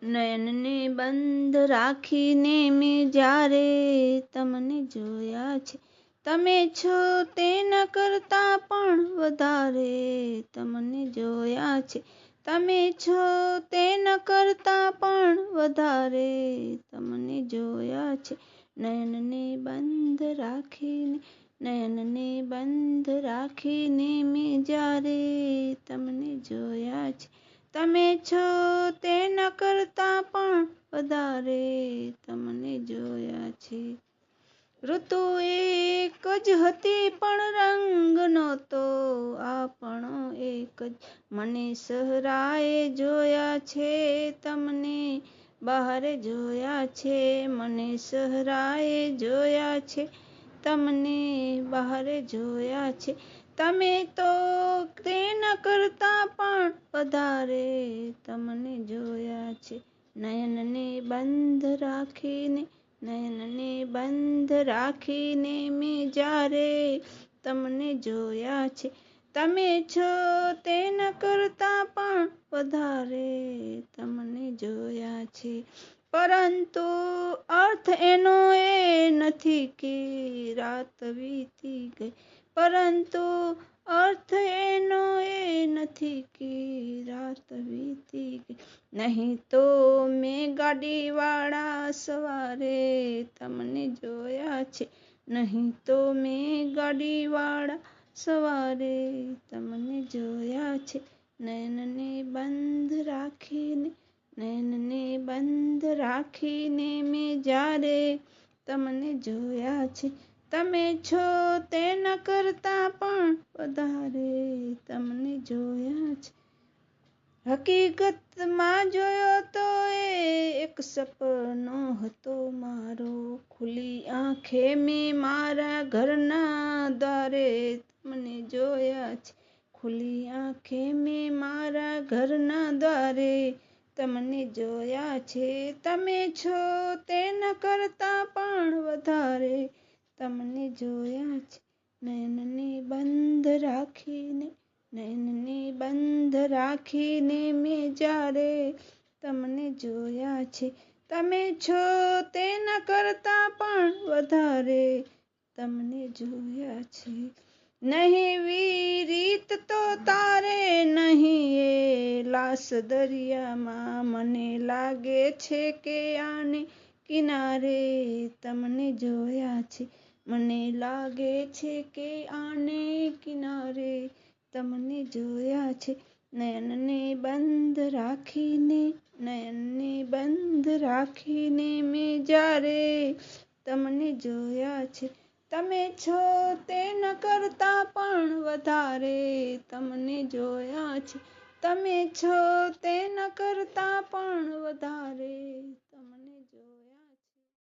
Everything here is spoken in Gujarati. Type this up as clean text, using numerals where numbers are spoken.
નયનને બંધ રાખીને મેં જ્યારે તમને જોયા છે, તમે છો તેના કરતાં પણ વધારે તમને જોયા છે, તમે છો તેના કરતાં પણ વધારે તમને જોયા છે. નયનને બંધ રાખીને, નયનને બંધ રાખીને મેં જ્યારે તમને જોયા છે, તમે છો તેના કરતાં પણ વધારે તમને જોયા છે. ઋતુ એક જ હતી પણ રંગ નહોતો આપણો એક જ, મને સહરાએ જોયા છે, તમને બહાર જોયા છે, મને સહરાએ જોયા છે, તમને બહાર જોયા છે, તમે તો તેના કરતાં પણ વધારે તમને જોયા છે. નયનને બંધ રાખીને, નયનને બંધ રાખીને મેં જ્યારે તમને જોયા છે, તમે છો તેના કરતાં પણ વધારે તમને જોયા છે. પરંતુ અર્થ એનો એ નથી કે રાત વીતી ગઈ, પરંતુ અર્થ એનો એ નથી કે રાત વીતી ગઈ, નહીં તો મેં ગાડીવાળા સવારે તમને જોયા છે, નહીં તો મેં ગાડીવાળા સવારે તમને જોયા છે. નયનને બંધ રાખીને, નયનને બંધ રાખીને મેં જ્યારે તમને જોયા છે, તમે છો તેના કરતાં પણ વધારે તમને જોયા છે. હકીકતમાં જોયો તો એ એક સપનો હતો મારો, ખુલ્લી આંખે મેં મારા ઘરના દ્વારે તમને જોયા છે, ખુલ્લી આંખે મેં મારા ઘરના દ્વારે તમને જોયા છે, તમે છો તેના કરતાં પણ વધારે તમને જોયા છે. નયનને બંધ રાખીને, નયનને બંધ રાખીને મેં જ્યારે તમને જોયા છે, તમે છો તેના કરતાં પણ વધારે તમને જોયા છે. નહીં વીરીત તો તારે, નહીં એ લાશ દરિયામાં, મને લાગે છે કે આને કિનારે તમને જોયા છે, મને લાગે છે કે આને કિનારે તમને જોયા છે. નયનને બંધ રાખીને, નયનને બંધ રાખીને મેં જ્યારે તમને જોયા છે, તમે છો તેના કરતાં પણ વધારે તમને જોયા છે, તમે છો તેના કરતાં પણ વધારે